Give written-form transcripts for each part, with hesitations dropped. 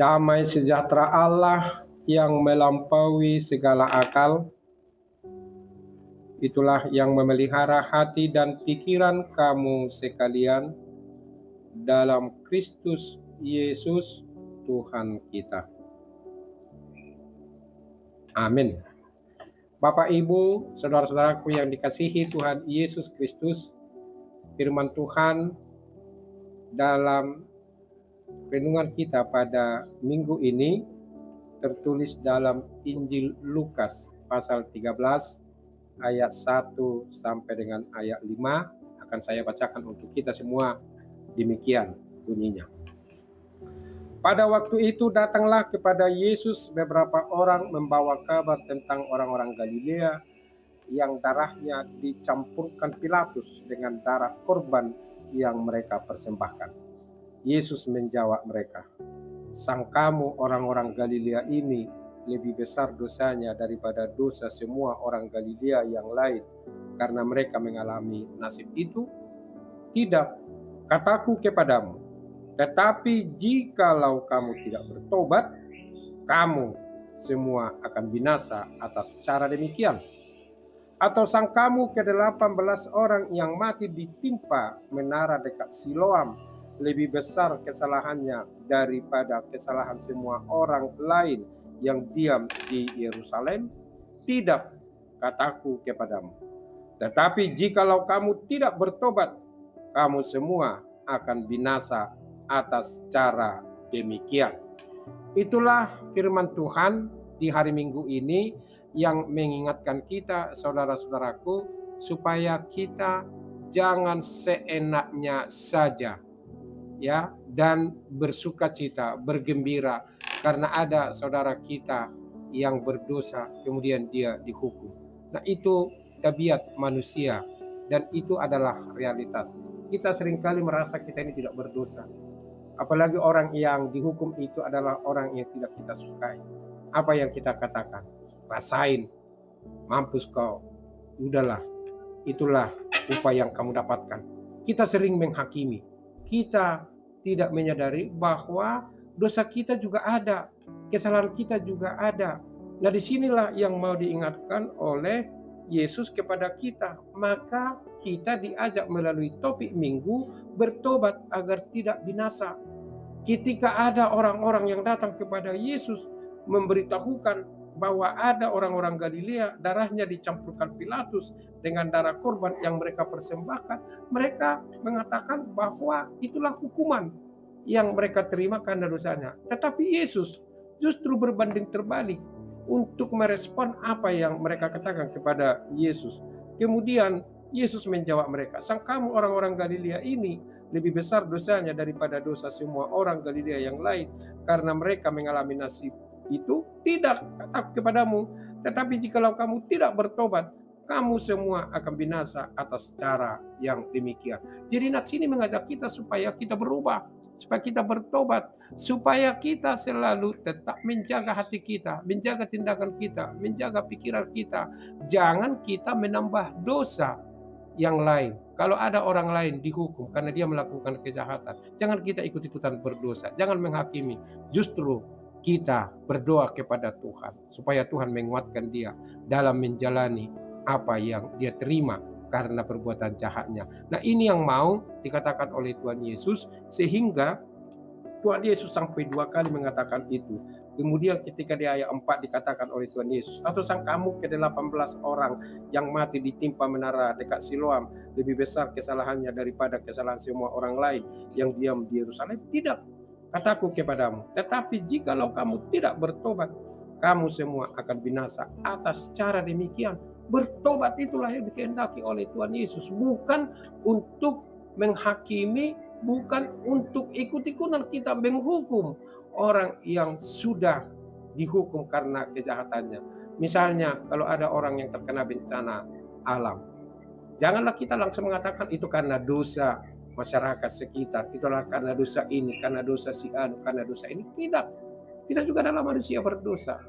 Damai sejahtera Allah yang melampaui segala akal, itulah yang memelihara hati dan pikiran kamu sekalian dalam Kristus Yesus Tuhan kita. Amin. Bapak, Ibu, saudara-saudaraku yang dikasihi Tuhan Yesus Kristus, firman Tuhan dalam renungan kita pada minggu ini tertulis dalam Injil Lukas pasal 13 ayat 1 sampai dengan ayat 5. Akan saya bacakan untuk kita semua. Demikian bunyinya. Pada waktu itu datanglah kepada Yesus beberapa orang membawa kabar tentang orang-orang Galilea yang darahnya dicampurkan Pilatus dengan darah korban yang mereka persembahkan. Yesus menjawab mereka, "Sangkamu orang-orang Galilea ini lebih besar dosanya daripada dosa semua orang Galilea yang lain karena mereka mengalami nasib itu? Tidak, kataku kepadamu, tetapi jikalau kamu tidak bertobat, kamu semua akan binasa atas cara demikian. Atau sangkamu ke-18 orang yang mati ditimpa menara dekat Siloam lebih besar kesalahannya daripada kesalahan semua orang lain yang diam di Yerusalem? Tidak, kataku kepadamu. Tetapi jikalau kamu tidak bertobat, kamu semua akan binasa atas cara demikian." Itulah firman Tuhan di hari Minggu ini yang mengingatkan kita, saudara-saudaraku, supaya kita jangan seenaknya saja, ya, dan bersukacita, bergembira karena ada saudara kita yang berdosa kemudian dia dihukum. Nah, itu tabiat manusia dan itu adalah realitas. Kita seringkali merasa kita ini tidak berdosa. Apalagi orang yang dihukum itu adalah orang yang tidak kita sukai. Apa yang kita katakan? Rasain, mampus kau, udahlah, itulah upah yang kamu dapatkan. Kita sering menghakimi. Kita tidak menyadari bahwa dosa kita juga ada, kesalahan kita juga ada. Nah, disinilah yang mau diingatkan oleh Yesus kepada kita. Maka kita diajak melalui topik minggu bertobat agar tidak binasa. Ketika ada orang-orang yang datang kepada Yesus memberitahukan bahwa ada orang-orang Galilea darahnya dicampurkan Pilatus dengan darah korban yang mereka persembahkan, mereka mengatakan bahwa itulah hukuman yang mereka terima karena dosanya. Tetapi Yesus justru berbanding terbalik untuk merespon apa yang mereka katakan kepada Yesus. Kemudian Yesus menjawab mereka, "Sangkamu orang-orang Galilea ini lebih besar dosanya daripada dosa semua orang Galilea yang lain karena mereka mengalami nasib itu? Tidak, kataku kepadamu, tetapi jikalau kamu tidak bertobat, kamu semua akan binasa atas cara yang demikian." Jadi nats ini mengajak kita supaya kita berubah, supaya kita bertobat, supaya kita selalu tetap menjaga hati kita, menjaga tindakan kita, menjaga pikiran kita. Jangan kita menambah dosa yang lain. Kalau ada orang lain dihukum karena dia melakukan kejahatan, jangan kita ikut-ikutan berdosa, jangan menghakimi. Justru kita berdoa kepada Tuhan supaya Tuhan menguatkan dia dalam menjalani apa yang dia terima karena perbuatan jahatnya. Nah, ini yang mau dikatakan oleh Tuhan Yesus, sehingga Tuhan Yesus sampai 2 kali mengatakan itu. Kemudian ketika di ayat 4 dikatakan oleh Tuhan Yesus, "Atau sangkamu ke-18 orang yang mati ditimpa menara dekat Siloam lebih besar kesalahannya daripada kesalahan semua orang lain yang diam di Yerusalem? Tidak, kataku kepadamu, tetapi jikalau kamu tidak bertobat, kamu semua akan binasa atas cara demikian." Bertobat itulah yang dikehendaki oleh Tuhan Yesus, bukan untuk menghakimi, bukan untuk ikut-ikutan kita menghukum orang yang sudah dihukum karena kejahatannya. Misalnya kalau ada orang yang terkena bencana alam, janganlah kita langsung mengatakan itu karena dosa masyarakat sekitar, itulah karena dosa ini, karena dosa si anu, karena dosa ini. Tidak, kita juga adalah manusia berdosa.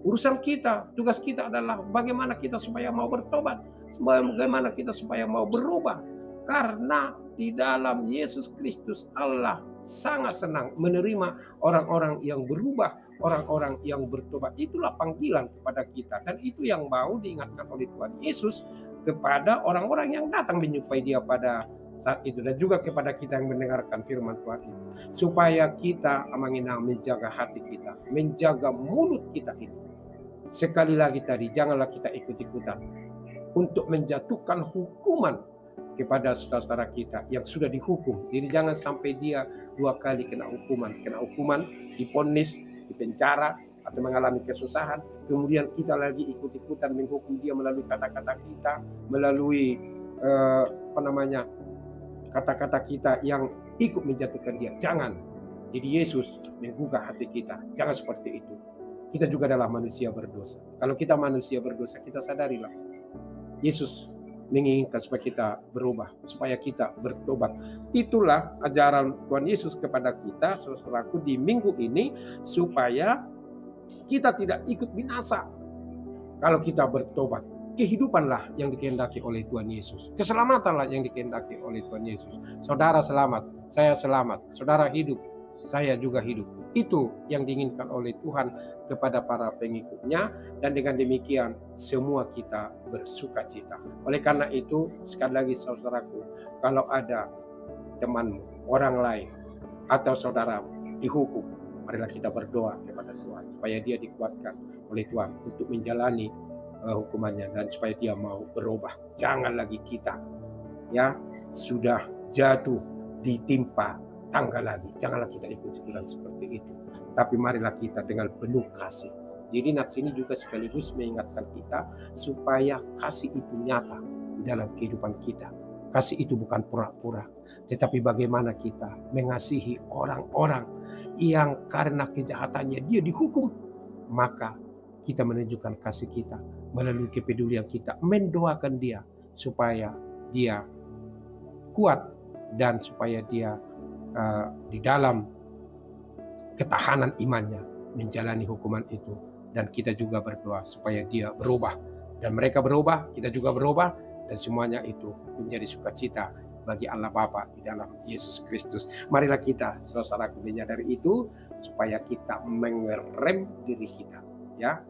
Urusan kita, tugas kita adalah bagaimana kita supaya mau bertobat, bagaimana kita supaya mau berubah. Karena di dalam Yesus Kristus Allah sangat senang menerima orang-orang yang berubah, orang-orang yang bertobat. Itulah panggilan kepada kita, dan itu yang mau diingatkan oleh Tuhan Yesus kepada orang-orang yang datang menyupai Dia pada saat itu, dan juga kepada kita yang mendengarkan firman Tuhan itu, supaya kita menjaga hati kita, menjaga mulut kita ini. Sekali lagi tadi, janganlah kita ikut-ikutan untuk menjatuhkan hukuman kepada saudara-saudara kita yang sudah dihukum. Jadi jangan sampai dia 2 kali kena hukuman, divonis, dipenjara, atau mengalami kesusahan, kemudian kita lagi ikut-ikutan menghukum dia melalui kata-kata kita, melalui kata-kata kita yang ikut menjatuhkan dia. Jangan. Jadi Yesus menggugah hati kita. Jangan seperti itu. Kita juga adalah manusia berdosa. Kalau kita manusia berdosa, kita sadarilah Yesus menginginkan supaya kita berubah, supaya kita bertobat. Itulah ajaran Tuhan Yesus kepada kita, saudaraku, di minggu ini, supaya kita tidak ikut binasa. Kalau kita bertobat, kehidupanlah yang dikehendaki oleh Tuhan Yesus. Keselamatanlah yang dikehendaki oleh Tuhan Yesus. Saudara selamat, saya selamat. Saudara hidup, saya juga hidup. Itu yang diinginkan oleh Tuhan kepada para pengikutnya, dan dengan demikian semua kita bersuka cita. Oleh karena itu, sekali lagi saudaraku, kalau ada temanmu, orang lain, atau saudara dihukum, marilah kita berdoa kepada Tuhan supaya dia dikuatkan oleh Tuhan untuk menjalani hukumannya, dan supaya dia mau berubah. Jangan lagi kita sudah jatuh ditimpa tangga lagi. Janganlah kita ikut-ikutan seperti itu. Tapi marilah kita dengan penuh kasih. Jadi nats ini juga sekaligus mengingatkan kita supaya kasih itu nyata di dalam kehidupan kita. Kasih itu bukan pura-pura, tetapi bagaimana kita mengasihi orang-orang yang karena kejahatannya dia dihukum. Maka kita menunjukkan kasih kita melalui kepedulian kita, mendoakan dia supaya dia kuat, dan supaya dia di dalam ketahanan imannya menjalani hukuman itu. Dan kita juga berdoa supaya dia berubah, dan mereka berubah, kita juga berubah, dan semuanya itu menjadi sukacita bagi Allah Bapa di dalam Yesus Kristus. Marilah kita, saudaraku, menyadari itu supaya kita mengerem diri kita,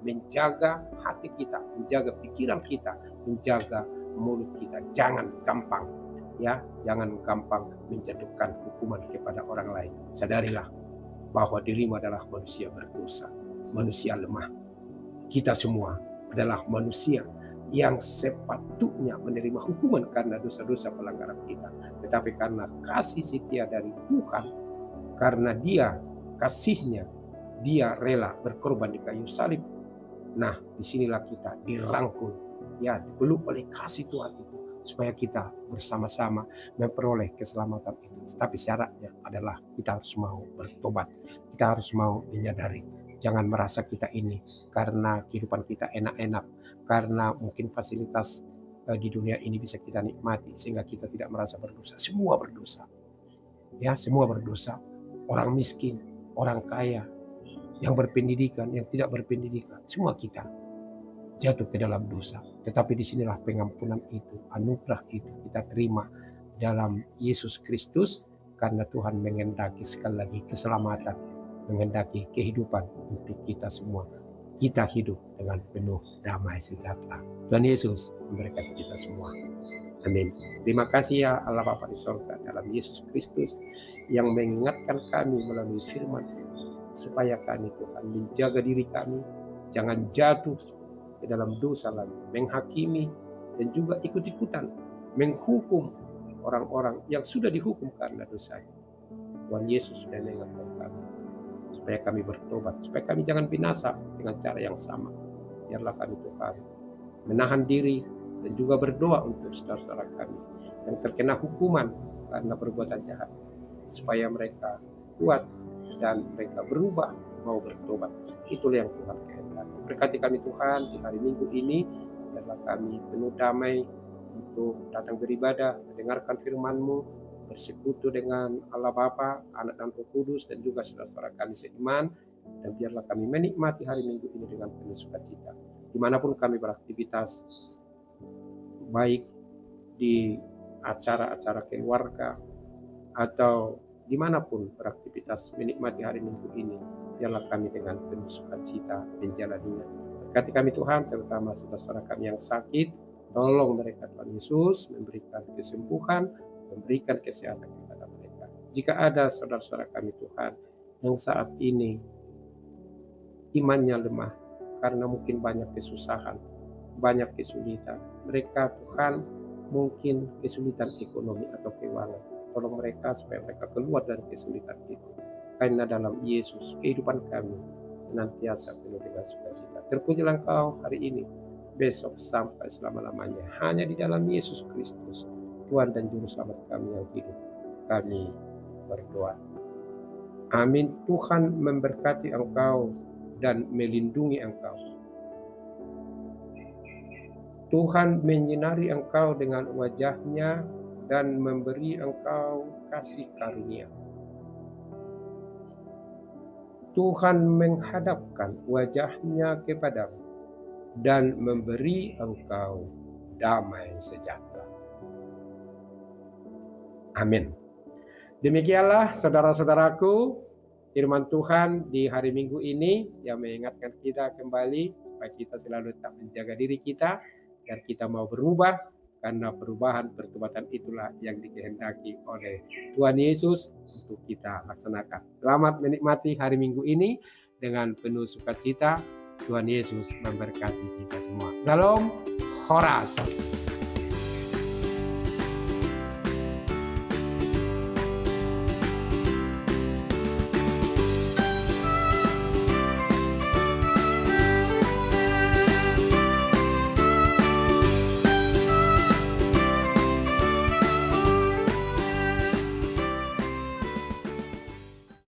menjaga hati kita, menjaga pikiran kita, menjaga mulut kita. Jangan gampang menjatuhkan hukuman kepada orang lain. Sadarilah bahwa dirimu adalah manusia berdosa, manusia lemah. Kita semua adalah manusia yang sepatutnya menerima hukuman karena dosa-dosa pelanggaran kita. Tetapi karena kasih setia dari Tuhan, karena dia kasihnya, dia rela berkorban di kayu salib. Nah, disinilah kita dirangkul, dipeluk oleh kasih Tuhan itu, supaya kita bersama-sama memperoleh keselamatan itu. Tapi syaratnya adalah kita harus mau bertobat. Kita harus mau menyadari. Jangan merasa kita ini karena kehidupan kita enak-enak, karena mungkin fasilitas di dunia ini bisa kita nikmati sehingga kita tidak merasa berdosa. Semua berdosa. Semua berdosa. Orang miskin, orang kaya, yang berpendidikan, yang tidak berpendidikan, semua kita jatuh ke dalam dosa. Tetapi disinilah pengampunan itu, anugerah itu kita terima dalam Yesus Kristus, karena Tuhan mengendaki sekali lagi keselamatan, mengendaki kehidupan untuk kita semua. Kita hidup dengan penuh damai sejahtera. Tuhan Yesus memberkati kita semua. Amin. Terima kasih ya Allah Bapa di sorga, dalam Yesus Kristus yang mengingatkan kami melalui firman, supaya kami, Tuhan, menjaga diri kami, jangan jatuh ke dalam dosa lagi, menghakimi dan juga ikut-ikutan menghukum orang-orang yang sudah dihukum karena dosanya. Tuhan Yesus sudah mengingatkan kami supaya kami bertobat, supaya kami jangan binasa dengan cara yang sama. Biarlah kami, Tuhan, menahan diri dan juga berdoa untuk saudara-saudara kami yang terkena hukuman karena perbuatan jahat, supaya mereka kuat dan mereka berubah, mau bertobat. Itulah yang Tuhan kehendaki. Berkati kami Tuhan di hari Minggu ini, biarlah kami penuh damai untuk datang beribadah, mendengarkan firman-Mu, bersekutu dengan Allah Bapa, Anak dan Roh Kudus, dan juga saudara-saudara kami seiman. Dan biarlah kami menikmati hari Minggu ini dengan penuh sukacita, dimanapun kami beraktivitas, baik di acara-acara keluarga atau dimanapun beraktivitas menikmati hari Minggu ini, biarlah kami dengan penuh sukacita menjalaninya. Berkati kami Tuhan, terutama saudara-saudara kami yang sakit, tolong mereka Tuhan Yesus, memberikan kesembuhan, memberikan kesehatan kepada mereka. Jika ada saudara-saudara kami Tuhan, yang saat ini imannya lemah, karena mungkin banyak kesusahan, banyak kesulitan. Mereka Tuhan mungkin kesulitan ekonomi atau keuangan. Tolong mereka supaya mereka keluar dari kesulitan itu. Karena dalam Yesus kehidupan kami senantiasa penuh dengan sukacita. Terpujilah Engkau hari ini, besok sampai selama-lamanya. Hanya di dalam Yesus Kristus, Tuhan dan Juru Selamat kami yang hidup. Kami berdoa. Amin. Tuhan memberkati engkau dan melindungi engkau. Tuhan menyinari engkau dengan wajah-Nya dan memberi engkau kasih karunia. Tuhan menghadapkan wajah-Nya kepadamu dan memberi engkau damai sejahtera. Amin. Demikianlah saudara-saudaraku, firman Tuhan di hari Minggu ini yang mengingatkan kita kembali supaya kita selalu tetap menjaga diri kita dan kita mau berubah, karena perubahan pertobatan itulah yang dikehendaki oleh Tuhan Yesus untuk kita laksanakan. Selamat menikmati hari Minggu ini dengan penuh sukacita. Tuhan Yesus memberkati kita semua. Salam Horas.